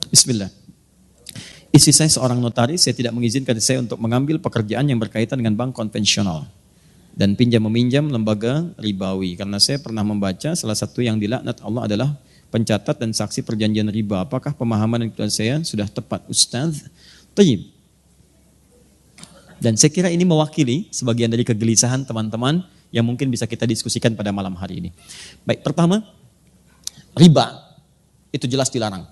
Bismillah. Istri saya seorang notaris, saya tidak mengizinkan saya untuk mengambil pekerjaan yang berkaitan dengan bank konvensional dan pinjam-meminjam lembaga ribawi. Karena saya pernah membaca salah satu yang dilaknat Allah adalah pencatat dan saksi perjanjian riba. Apakah pemahaman dan saya sudah tepat, Ustaz? Tayyib. Dan saya kira ini mewakili sebagian dari kegelisahan teman-teman yang mungkin bisa kita diskusikan pada malam hari ini. Baik, pertama, riba itu jelas dilarang.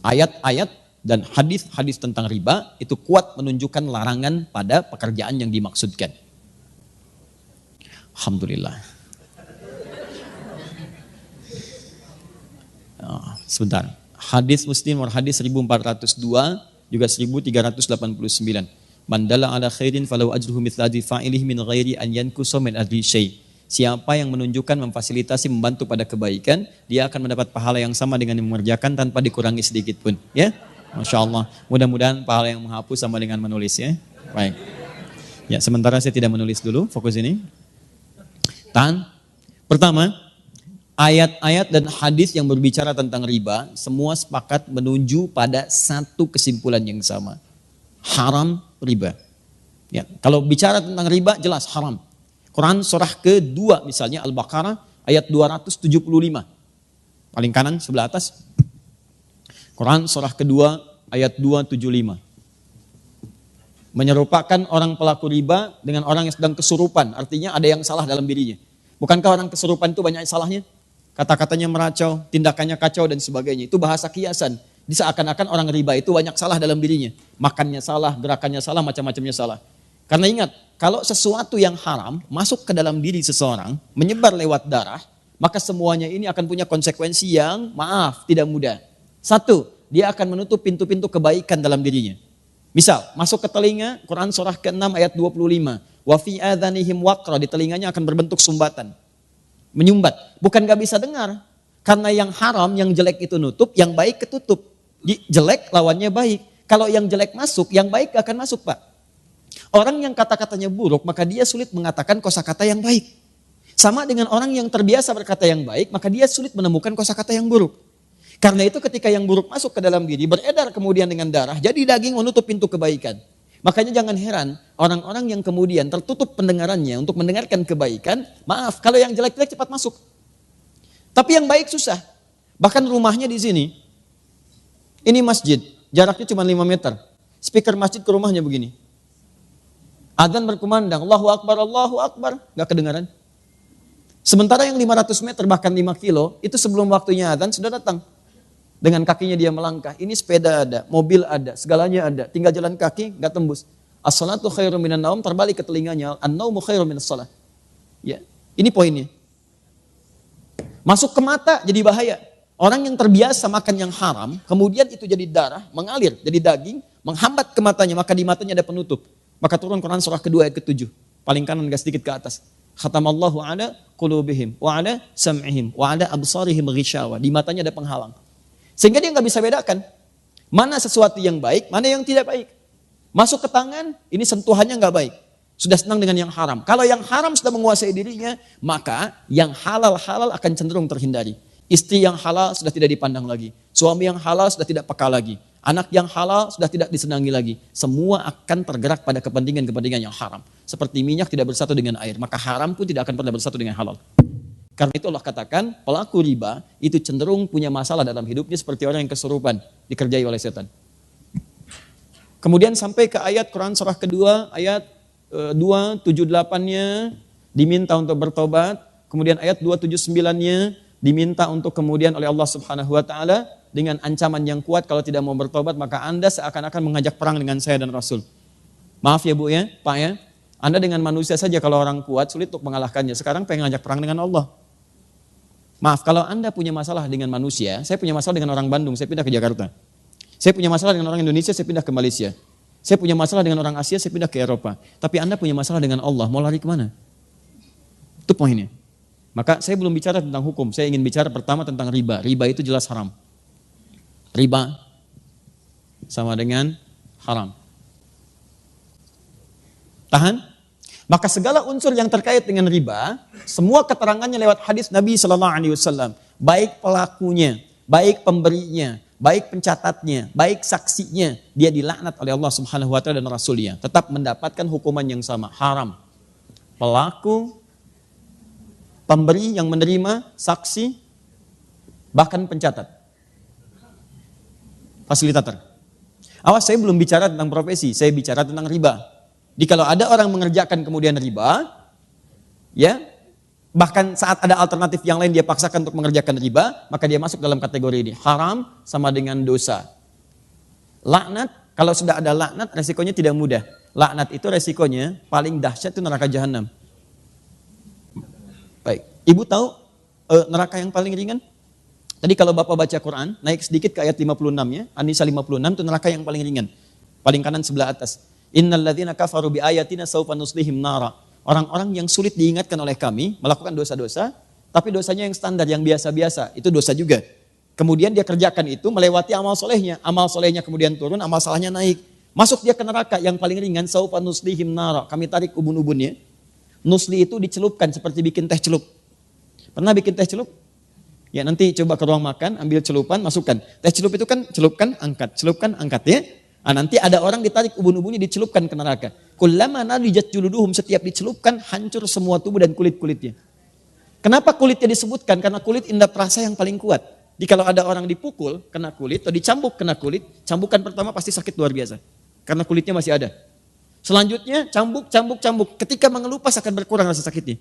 Ayat-ayat dan hadis-hadis tentang riba itu kuat menunjukkan larangan pada pekerjaan yang dimaksudkan. Alhamdulillah. Sebentar. Hadis Muslim nomor hadis 1402 juga 1389. Man dalla ala khairin falau ajruhu mithla fa'ilihi min ghairi an yankusa min ajri syai'. Siapa yang menunjukkan, memfasilitasi, membantu pada kebaikan, dia akan mendapat pahala yang sama dengan yang mengerjakan tanpa dikurangi sedikit pun. Ya, Masya Allah. Mudah-mudahan pahala yang menghapus sama dengan menulis ya. Baik. Ya, sementara saya tidak menulis dulu, fokus ini. Pertama, ayat-ayat dan hadis yang berbicara tentang riba, semua sepakat menuju pada satu kesimpulan yang sama. Haram riba. Ya, kalau bicara tentang riba jelas haram. Quran surah kedua misalnya Al-Baqarah ayat 275. Paling kanan sebelah atas. Quran surah kedua ayat 275. Menyerupakan orang pelaku riba dengan orang yang sedang kesurupan. Artinya ada yang salah dalam dirinya. Bukankah orang kesurupan itu banyak salahnya? Kata-katanya meracau, tindakannya kacau dan sebagainya. Itu bahasa kiasan. Seakan-akan orang riba itu banyak salah dalam dirinya. Makannya salah, gerakannya salah, macam-macamnya salah. Karena ingat, kalau sesuatu yang haram masuk ke dalam diri seseorang, menyebar lewat darah, maka semuanya ini akan punya konsekuensi yang tidak mudah. Satu, dia akan menutup pintu-pintu kebaikan dalam dirinya. Misal, masuk ke telinga, Quran surah ke-6 ayat 25. Wa fi adhanihim waqra, di telinganya akan berbentuk sumbatan. Menyumbat, bukan gak bisa dengar. Karena yang haram, yang jelek itu nutup, yang baik ketutup. Jelek lawannya baik. Kalau yang jelek masuk, yang baik gak akan masuk, Pak. Orang yang kata-katanya buruk, maka dia sulit mengatakan kosakata yang baik. Sama dengan orang yang terbiasa berkata yang baik, maka dia sulit menemukan kosakata yang buruk. Karena itu ketika yang buruk masuk ke dalam diri, beredar kemudian dengan darah, jadi daging menutup pintu kebaikan. Makanya jangan heran, orang-orang yang kemudian tertutup pendengarannya untuk mendengarkan kebaikan, kalau yang jelek-jelek cepat masuk. Tapi yang baik susah. Bahkan rumahnya di sini, ini masjid, jaraknya cuma 5 meter. Speaker masjid ke rumahnya begini. Adzan berkumandang, Allahu Akbar, gak kedengaran. Sementara yang 500 meter bahkan 5 kilo, itu sebelum waktunya adzan sudah datang. Dengan kakinya dia melangkah, ini sepeda ada, mobil ada, segalanya ada. Tinggal jalan kaki, gak tembus. As-salatu khairum minan naum, terbalik ke telinganya, an-naumu khairum minas salah. Ya, ini poinnya. Masuk ke mata jadi bahaya. Orang yang terbiasa makan yang haram, kemudian itu jadi darah, mengalir, jadi daging, menghambat ke matanya, maka di matanya ada penutup. Maka turun Quran surah kedua ayat ke-7. Paling kanan agak sedikit ke atas. Khatamallahu ala qulubihim wa ala sam'ihim wa ala absarihim ghishawa. Di matanya ada penghalang. Sehingga dia nggak bisa bedakan mana sesuatu yang baik, mana yang tidak baik. Masuk ke tangan, ini sentuhannya nggak baik. Sudah senang dengan yang haram. Kalau yang haram sudah menguasai dirinya, maka yang halal-halal akan cenderung terhindari. Istri yang halal sudah tidak dipandang lagi. Suami yang halal sudah tidak peka lagi. Anak yang halal sudah tidak disenangi lagi. Semua akan tergerak pada kepentingan-kepentingan yang haram. Seperti minyak tidak bersatu dengan air, maka haram pun tidak akan pernah bersatu dengan halal. Karena itu Allah katakan, pelaku riba itu cenderung punya masalah dalam hidupnya seperti orang yang kesurupan, dikerjai oleh setan. Kemudian sampai ke ayat Quran surah kedua, ayat 278-nya diminta untuk bertobat. Kemudian ayat 279-nya diminta untuk kemudian oleh Allah Subhanahu wa taala dengan ancaman yang kuat, kalau tidak mau bertobat maka Anda seakan-akan mengajak perang dengan saya dan Rasul. Maaf ya Bu ya, Pak ya. Anda dengan manusia saja kalau orang kuat sulit untuk mengalahkannya. Sekarang pengen ngajak perang dengan Allah. Maaf, kalau Anda punya masalah dengan manusia, saya punya masalah dengan orang Bandung, saya pindah ke Jakarta. Saya punya masalah dengan orang Indonesia, saya pindah ke Malaysia. Saya punya masalah dengan orang Asia, saya pindah ke Eropa. Tapi Anda punya masalah dengan Allah, mau lari kemana? Itu poinnya. Maka saya belum bicara tentang hukum, saya ingin bicara pertama tentang riba. Riba itu jelas haram. Riba sama dengan haram. Tahan? Maka segala unsur yang terkait dengan riba, semua keterangannya lewat hadis Nabi SAW. Baik pelakunya, baik pemberinya, baik pencatatnya, baik saksinya, dia dilaknat oleh Allah Subhanahu wa taala dan Rasulnya, tetap mendapatkan hukuman yang sama, haram. Pelaku, pemberi yang menerima, saksi, bahkan pencatat, fasilitator. Awas, saya belum bicara tentang profesi, saya bicara tentang riba. Jadi kalau ada orang mengerjakan kemudian riba, ya, bahkan saat ada alternatif yang lain dia paksakan untuk mengerjakan riba, maka dia masuk dalam kategori ini. Haram sama dengan dosa. Laknat, kalau sudah ada laknat, resikonya tidak mudah. Laknat itu resikonya paling dahsyat itu neraka jahanam. Baik, ibu tahu neraka yang paling ringan? Tadi kalau Bapak baca Quran, naik sedikit ke ayat 56-nya, An-Nisa 56 itu neraka yang paling ringan. Paling kanan sebelah atas. Innal ladzina kafaru bi ayatina sawfa nuslihim nara. Orang-orang yang sulit diingatkan oleh kami melakukan dosa-dosa, tapi dosanya yang standar, yang biasa-biasa, itu dosa juga. Kemudian dia kerjakan itu melewati amal solehnya kemudian turun, amal salahnya naik. Masuk dia ke neraka yang paling ringan, sawfa nuslihim nara. Kami tarik ubun-ubunnya. Nusli itu dicelupkan seperti bikin teh celup. Pernah bikin teh celup? Ya nanti coba ke ruang makan, ambil celupan, masukkan. Teh celup itu kan celupkan, angkat ya. Nah, nanti ada orang ditarik ubun-ubunnya dicelupkan ke neraka. Kullama nadijat juluduhum, setiap dicelupkan hancur semua tubuh dan kulit-kulitnya. Kenapa kulitnya disebutkan? Karena kulit indera perasa yang paling kuat. Jadi kalau ada orang dipukul kena kulit atau dicambuk kena kulit, cambukan pertama pasti sakit luar biasa. Karena kulitnya masih ada. Selanjutnya cambuk. Ketika mengelupas akan berkurang rasa sakitnya.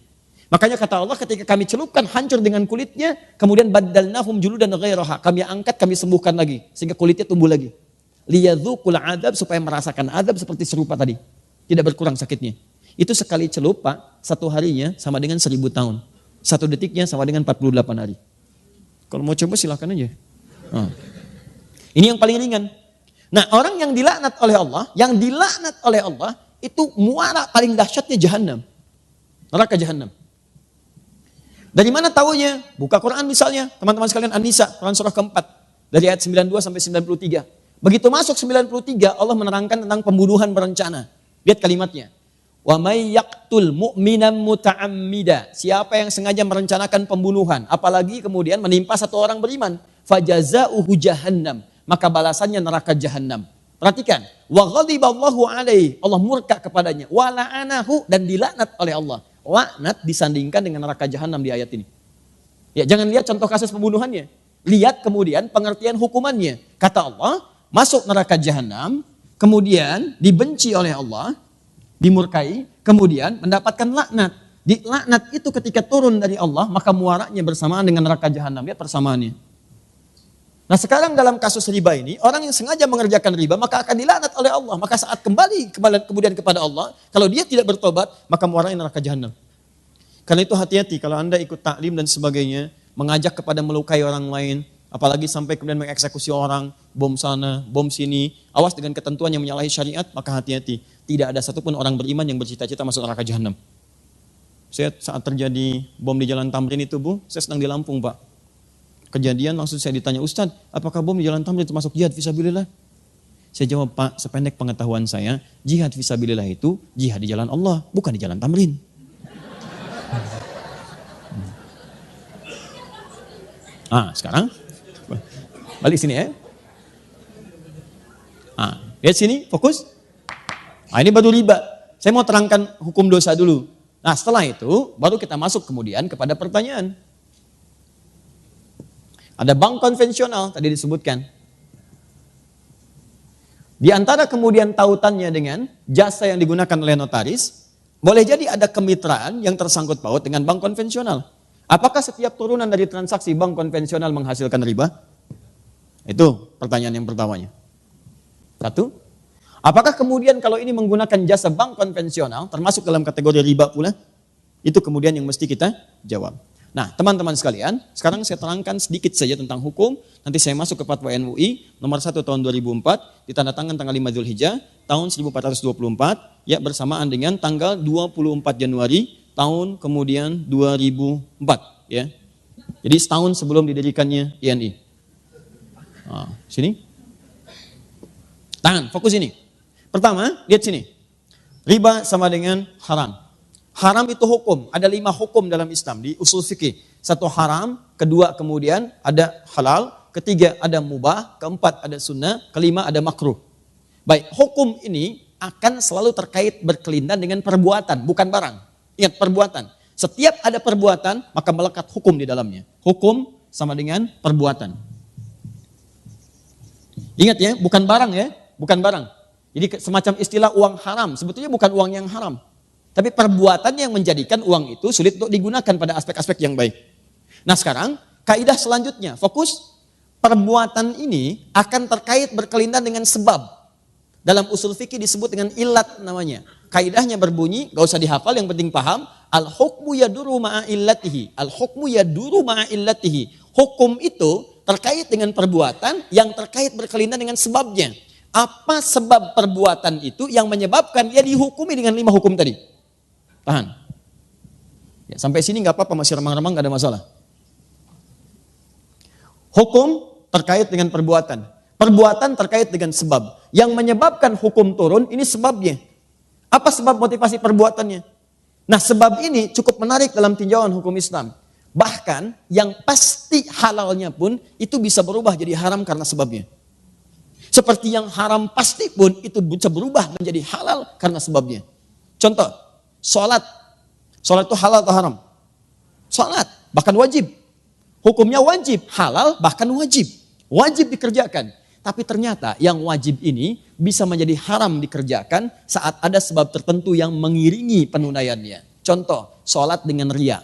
Makanya kata Allah, ketika kami celupkan hancur dengan kulitnya, kemudian baddalnahum juludan ghairaha, kami angkat, kami sembuhkan lagi sehingga kulitnya tumbuh lagi. Liyadzuqul adzab, supaya merasakan azab seperti serupa tadi. Tidak berkurang sakitnya. Itu sekali celup, Pak, satu harinya sama dengan 1000 tahun. Satu detiknya sama dengan 48 hari. Kalau mau coba silakan aja. Ini yang paling ringan. Nah, orang yang dilaknat oleh Allah, itu muara paling dahsyatnya jahanam. Neraka jahanam. Dari mana taunya? Buka Quran misalnya, teman-teman sekalian, An-Nisa, Quran surah keempat, dari ayat 92 sampai 93. Begitu masuk 93, Allah menerangkan tentang pembunuhan berencana. Lihat kalimatnya. Wa may yaqtul mu'minan muta'ammida. Siapa yang sengaja merencanakan pembunuhan, apalagi kemudian menimpa satu orang beriman, fajazauhu jahannam, maka balasannya neraka jahanam. Perhatikan, wa ghadiballahu alaihi, Allah murka kepadanya, wa la'anahu, dan dilaknat oleh Allah. Laknat disandingkan dengan neraka jahanam di ayat ini. Ya, jangan lihat contoh kasus pembunuhannya. Lihat kemudian pengertian hukumannya. Kata Allah, masuk neraka jahanam, kemudian dibenci oleh Allah, dimurkai, kemudian mendapatkan laknat. Di laknat itu ketika turun dari Allah, maka muaranya bersamaan dengan neraka jahanam. Lihat persamaannya. Nah, sekarang dalam kasus riba ini, orang yang sengaja mengerjakan riba maka akan dilaknat oleh Allah. Maka saat kembali kemudian kepada Allah, kalau dia tidak bertobat, maka muaranya neraka jahanam. Karena itu hati-hati kalau Anda ikut taklim dan sebagainya, mengajak kepada melukai orang lain, apalagi sampai kemudian mengeksekusi orang, bom sana, bom sini, awas dengan ketentuan yang menyalahi syariat, maka hati-hati. Tidak ada satupun orang beriman yang bercita-cita masuk neraka jahanam. Saya saat terjadi bom di Jalan Tamrin itu, Bu, saya sedang di Lampung, Pak. Kejadian langsung saya ditanya, Ustadz, apakah bom di Jalan Tamrin termasuk jihad fisabilillah? Saya jawab, Pak, sependek pengetahuan saya, jihad fisabilillah itu jihad di jalan Allah, bukan di Jalan Tamrin. Sekarang balik sini ya. Lihat sini, fokus. Ini baru riba. Saya mau terangkan hukum dosa dulu. Nah, setelah itu baru kita masuk kemudian kepada pertanyaan. Ada bank konvensional, tadi disebutkan. Di antara kemudian tautannya dengan jasa yang digunakan oleh notaris, boleh jadi ada kemitraan yang tersangkut paut dengan bank konvensional. Apakah setiap turunan dari transaksi bank konvensional menghasilkan riba? Itu pertanyaan yang pertamanya. Satu, apakah kemudian kalau ini menggunakan jasa bank konvensional, termasuk dalam kategori riba pula? Itu kemudian yang mesti kita jawab. Nah, teman-teman sekalian, sekarang saya terangkan sedikit saja tentang hukum. Nanti saya masuk ke Fatwa MUI nomor 1 tahun 2004, ditandatangan tanggal 5 Dzulhijjah tahun 1424, ya bersamaan dengan tanggal 24 Januari tahun kemudian 2004, ya. Jadi setahun sebelum didirikannya INI. Sini. Tangan, fokus ini. Pertama, lihat sini. Riba sama dengan haram. Haram itu hukum, ada 5 hukum dalam Islam di usul fikih. 1 haram, kedua kemudian ada halal, ketiga ada mubah, keempat ada sunnah, kelima ada makruh. Baik, hukum ini akan selalu terkait berkelindan dengan perbuatan, bukan barang. Ingat, perbuatan. Setiap ada perbuatan, maka melekat hukum di dalamnya. Hukum sama dengan perbuatan. Ingat ya, bukan barang ya, bukan barang. Jadi semacam istilah uang haram, sebetulnya bukan uang yang haram. Tapi perbuatan yang menjadikan uang itu sulit untuk digunakan pada aspek-aspek yang baik. Nah sekarang, kaidah selanjutnya, fokus perbuatan ini akan terkait berkelindan dengan sebab. Dalam usul fikih disebut dengan ilat namanya. Kaidahnya berbunyi, gak usah dihafal, yang penting paham. Al-hukmu yaduru ma'a illatihi. Al-hukmu yaduru ma'a illatihi. Hukum itu terkait dengan perbuatan yang terkait berkelindan dengan sebabnya. Apa sebab perbuatan itu yang menyebabkan ia dihukumi dengan 5 hukum tadi? Tahan. Ya, sampai sini gak apa-apa, masih remang-remang, gak ada masalah. Hukum terkait dengan perbuatan. Perbuatan terkait dengan sebab. Yang menyebabkan hukum turun, ini sebabnya. Apa sebab motivasi perbuatannya? Nah sebab ini cukup menarik dalam tinjauan hukum Islam. Bahkan yang pasti halalnya pun itu bisa berubah jadi haram karena sebabnya. Seperti yang haram pasti pun itu bisa berubah menjadi halal karena sebabnya. Contoh, sholat. Sholat itu halal atau haram? Sholat, bahkan wajib. Hukumnya wajib, halal bahkan wajib. Wajib dikerjakan. Tapi ternyata yang wajib ini bisa menjadi haram dikerjakan saat ada sebab tertentu yang mengiringi penunaiannya. Contoh, sholat dengan ria.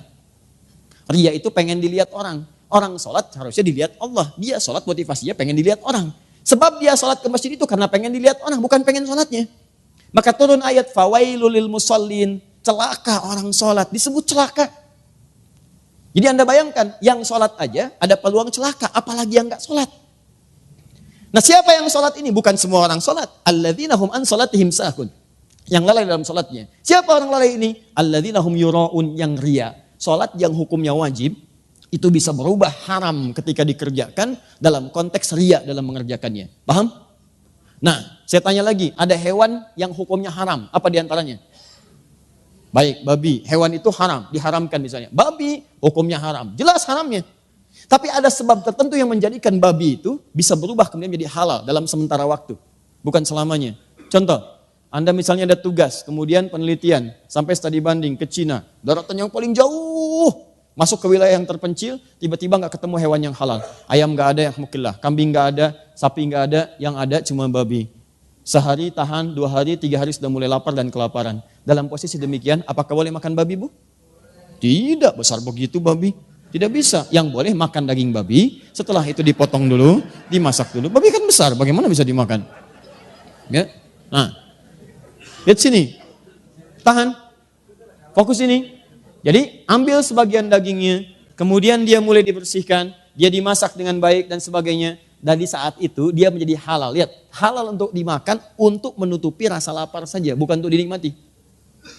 Ria itu pengen dilihat orang. Orang sholat harusnya dilihat Allah. Dia sholat motivasinya pengen dilihat orang. Sebab dia sholat ke masjid itu karena pengen dilihat orang, bukan pengen sholatnya. Maka turun ayat fawailul lil musallin, celaka orang sholat, disebut celaka. Jadi Anda bayangkan, yang sholat aja ada peluang celaka, apalagi yang gak sholat. Nah siapa yang sholat ini? Bukan semua orang sholat. Alladzina hum an sholatihim sahun. Yang lalai dalam sholatnya. Siapa orang lalai ini? Alladzina hum yura'un, yang ria. Sholat yang hukumnya wajib, itu bisa berubah haram ketika dikerjakan dalam konteks ria dalam mengerjakannya. Paham? Nah, saya tanya lagi, ada hewan yang hukumnya haram. Apa diantaranya? Baik, babi. Hewan itu haram, diharamkan misalnya. Babi, hukumnya haram. Jelas haramnya. Tapi ada sebab tertentu yang menjadikan babi itu bisa berubah kemudian menjadi halal dalam sementara waktu. Bukan selamanya. Contoh, Anda misalnya ada tugas, kemudian penelitian, sampai studi banding ke Cina. Daratan yang paling jauh, masuk ke wilayah yang terpencil, tiba-tiba gak ketemu hewan yang halal. Ayam gak ada, yang mukillah. Kambing gak ada, sapi gak ada, yang ada cuma babi. Sehari tahan, 2 hari, 3 hari sudah mulai lapar dan kelaparan. Dalam posisi demikian, apakah boleh makan babi, Bu? Tidak, besar begitu babi. Tidak bisa. Yang boleh makan daging babi, setelah itu dipotong dulu, dimasak dulu. Babi kan besar, bagaimana bisa dimakan? Ya. Nah, lihat sini. Tahan. Fokus ini. Jadi, ambil sebagian dagingnya, kemudian dia mulai dibersihkan, dia dimasak dengan baik dan sebagainya. Dari saat itu dia menjadi halal. Lihat, halal untuk dimakan untuk menutupi rasa lapar saja, bukan untuk dinikmati.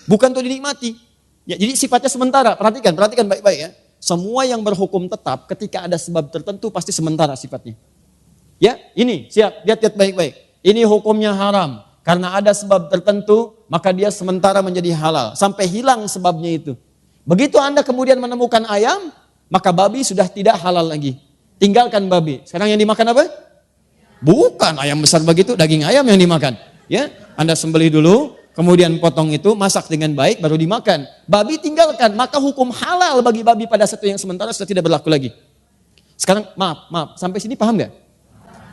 Bukan untuk dinikmati. Ya, jadi sifatnya sementara. Perhatikan baik-baik ya. Semua yang berhukum tetap ketika ada sebab tertentu pasti sementara sifatnya. Ya, ini siap, lihat baik-baik. Ini hukumnya haram. Karena ada sebab tertentu, maka dia sementara menjadi halal. Sampai hilang sebabnya itu. Begitu Anda kemudian menemukan ayam, maka babi sudah tidak halal lagi. Tinggalkan babi. Sekarang yang dimakan apa? Bukan ayam besar begitu, daging ayam yang dimakan. Ya, Anda sembelih dulu, kemudian potong itu, masak dengan baik, baru dimakan. Babi tinggalkan, maka hukum halal bagi babi pada satu yang sementara sudah tidak berlaku lagi. Sekarang maaf, sampai sini paham gak?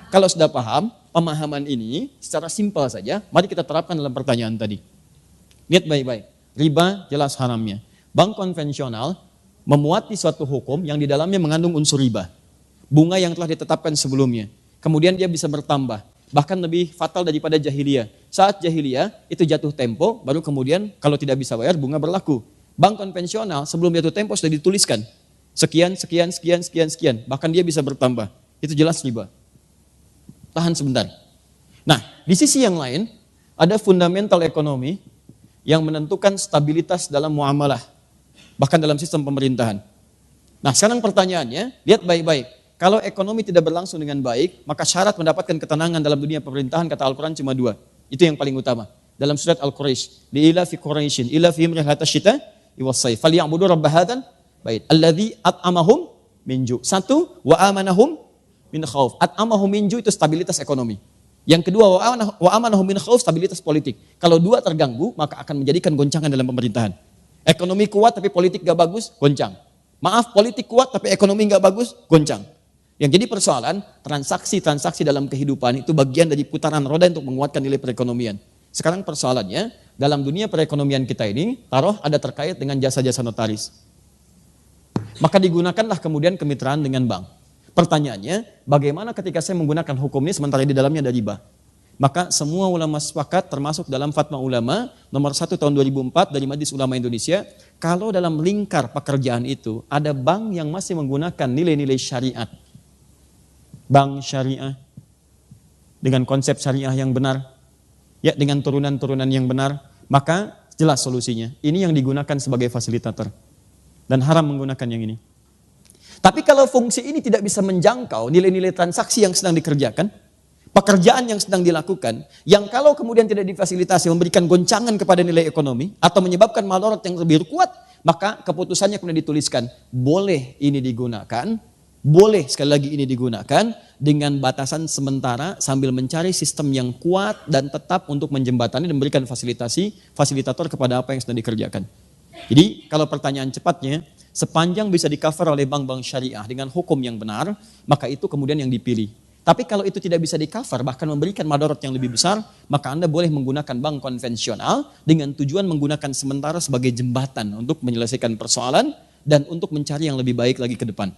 Kalau sudah paham, pemahaman ini secara simpel saja, mari kita terapkan dalam pertanyaan tadi. Lihat baik-baik, riba jelas haramnya. Bank konvensional memuati suatu hukum yang di dalamnya mengandung unsur riba. Bunga yang telah ditetapkan sebelumnya. Kemudian dia bisa bertambah. Bahkan lebih fatal daripada jahiliyah. Saat jahiliyah itu jatuh tempo, baru kemudian kalau tidak bisa bayar bunga berlaku. Bank konvensional sebelum jatuh tempo sudah dituliskan. Sekian. Bahkan dia bisa bertambah. Itu jelas riba. Tahan sebentar. Nah, di sisi yang lain, ada fundamental ekonomi yang menentukan stabilitas dalam muamalah. Bahkan dalam sistem pemerintahan. Nah, sekarang pertanyaannya, lihat baik-baik. Kalau ekonomi tidak berlangsung dengan baik, maka syarat mendapatkan ketenangan dalam dunia pemerintahan, kata Al-Quran cuma 2. Itu yang paling utama. Dalam surat Al-Quraish, li'ila fi Quraishin, ila fihim rihlata syita iwas-sayf, falyabudu rabb hadzal bait, alladzi at'amahum min ju'. 1, wa amanahum min khauf. At'amahum min ju' itu stabilitas ekonomi. Yang kedua, wa amanahum min khauf, stabilitas politik. Kalau dua terganggu, maka akan menjadikan goncangan dalam pemerintahan. Ekonomi kuat tapi politik gak bagus, goncang. Maaf, politik kuat tapi ekonomi gak bagus, goncang. Yang jadi persoalan, transaksi-transaksi dalam kehidupan itu bagian dari putaran roda untuk menguatkan nilai perekonomian. Sekarang persoalannya, dalam dunia perekonomian kita ini, taruh ada terkait dengan jasa-jasa notaris. Maka digunakanlah kemudian kemitraan dengan bank. Pertanyaannya, bagaimana ketika saya menggunakan hukum ini sementara di dalamnya ada riba? Maka semua ulama sepakat termasuk dalam fatwa ulama nomor 1 tahun 2004 dari Majelis Ulama Indonesia, kalau dalam lingkar pekerjaan itu ada bank yang masih menggunakan nilai-nilai syariat, bank syariah dengan konsep syariah yang benar, ya dengan turunan-turunan yang benar, maka jelas solusinya. Ini yang digunakan sebagai fasilitator dan haram menggunakan yang ini. Tapi kalau fungsi ini tidak bisa menjangkau nilai-nilai transaksi yang sedang dikerjakan, pekerjaan yang sedang dilakukan, yang kalau kemudian tidak difasilitasi memberikan goncangan kepada nilai ekonomi atau menyebabkan madarat yang lebih kuat, maka keputusannya kemudian dituliskan, boleh ini digunakan, boleh sekali lagi ini digunakan dengan batasan sementara sambil mencari sistem yang kuat dan tetap untuk menjembatani dan memberikan fasilitator kepada apa yang sedang dikerjakan. Jadi kalau pertanyaan cepatnya, sepanjang bisa di-cover oleh bank-bank syariah dengan hukum yang benar, maka itu kemudian yang dipilih. Tapi kalau itu tidak bisa di-cover, bahkan memberikan madarat yang lebih besar, maka Anda boleh menggunakan bank konvensional dengan tujuan menggunakan sementara sebagai jembatan untuk menyelesaikan persoalan dan untuk mencari yang lebih baik lagi ke depan.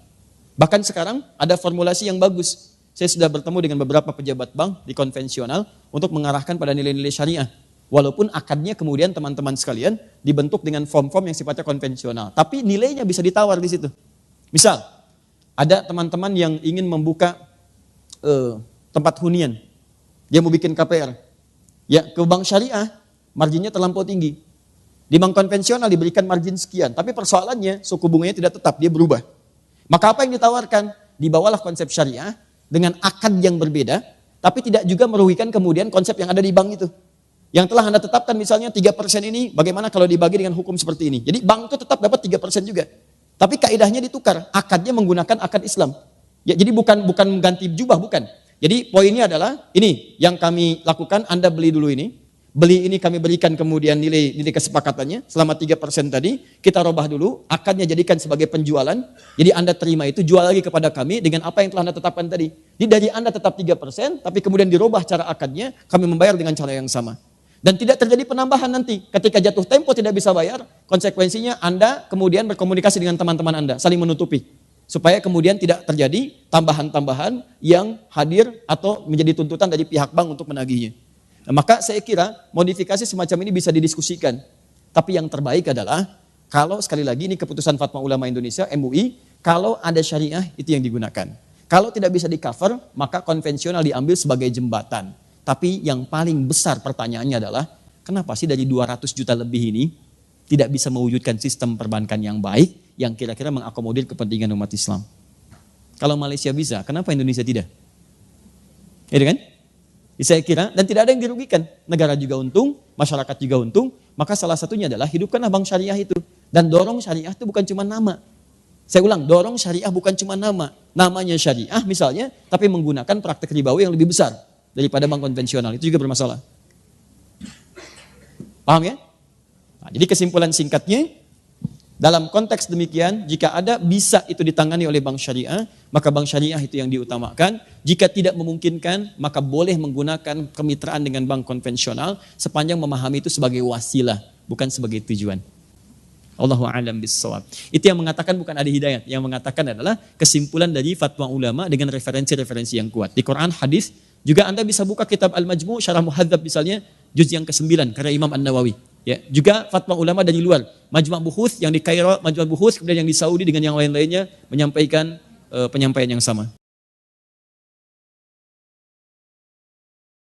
Bahkan sekarang ada formulasi yang bagus. Saya sudah bertemu dengan beberapa pejabat bank di konvensional untuk mengarahkan pada nilai-nilai syariah. Walaupun akadnya kemudian teman-teman sekalian dibentuk dengan form-form yang sifatnya konvensional. Tapi nilainya bisa ditawar di situ. Misal, ada teman-teman yang ingin membuka tempat hunian. Dia mau bikin KPR. Ya, ke bank syariah, marginnya terlampau tinggi. Di bank konvensional diberikan margin sekian. Tapi persoalannya, suku bunganya tidak tetap, dia berubah. Maka apa yang ditawarkan? Dibawalah konsep syariah dengan akad yang berbeda, tapi tidak juga merugikan kemudian konsep yang ada di bank itu. Yang telah Anda tetapkan misalnya 3% ini, bagaimana kalau dibagi dengan hukum seperti ini? Jadi bank itu tetap dapat 3% juga. Tapi kaidahnya ditukar, akadnya menggunakan akad Islam. Ya, jadi bukan mengganti jubah, bukan. Jadi poinnya adalah, ini yang kami lakukan, Anda beli dulu ini. Beli ini kami berikan kemudian nilai kesepakatannya, selama 3% tadi, kita robah dulu, akadnya jadikan sebagai penjualan. Jadi Anda terima itu, jual lagi kepada kami dengan apa yang telah Anda tetapkan tadi. Jadi dari Anda tetap 3%, tapi kemudian dirobah cara akadnya, kami membayar dengan cara yang sama. Dan tidak terjadi penambahan nanti. Ketika jatuh tempo tidak bisa bayar, konsekuensinya Anda kemudian berkomunikasi dengan teman-teman Anda, saling menutupi. Supaya kemudian tidak terjadi tambahan-tambahan yang hadir atau menjadi tuntutan dari pihak bank untuk menagihnya. Nah, maka saya kira modifikasi semacam ini bisa didiskusikan. Tapi yang terbaik adalah, kalau sekali lagi ini keputusan Fatwa Ulama Indonesia, MUI, kalau ada syariah itu yang digunakan. Kalau tidak bisa di-cover, maka konvensional diambil sebagai jembatan. Tapi yang paling besar pertanyaannya adalah, kenapa sih dari 200 juta lebih ini tidak bisa mewujudkan sistem perbankan yang baik, yang kira-kira mengakomodir kepentingan umat Islam? Kalau Malaysia bisa, kenapa Indonesia tidak? Ya kan? Saya kira, dan tidak ada yang dirugikan. Negara juga untung, masyarakat juga untung, maka salah satunya adalah hidupkanlah bank syariah itu. Dan dorong syariah itu bukan cuma nama. Saya ulang, dorong syariah bukan cuma nama. Namanya syariah misalnya, tapi menggunakan praktek ribawi yang lebih besar daripada bank konvensional, itu juga bermasalah. Paham ya? Nah, jadi kesimpulan singkatnya, dalam konteks demikian, jika ada bisa itu ditangani oleh bank syariah, maka bank syariah itu yang diutamakan. Jika tidak memungkinkan, maka boleh menggunakan kemitraan dengan bank konvensional sepanjang memahami itu sebagai wasilah, bukan sebagai tujuan. Allahu a'lam bissawab. Itu yang mengatakan bukan ada hidayat, yang mengatakan adalah kesimpulan dari fatwa ulama dengan referensi-referensi yang kuat. Di Quran, hadis, juga Anda bisa buka kitab Al-Majmu' Syarah Muhadzab misalnya, juz yang ke-9 karya Imam An-Nawawi. Ya, juga fatwa ulama dari luar, Majma' Buhuth yang di Kairo, Majma' Buhuth kemudian yang di Saudi dengan yang lain-lainnya menyampaikan penyampaian yang sama.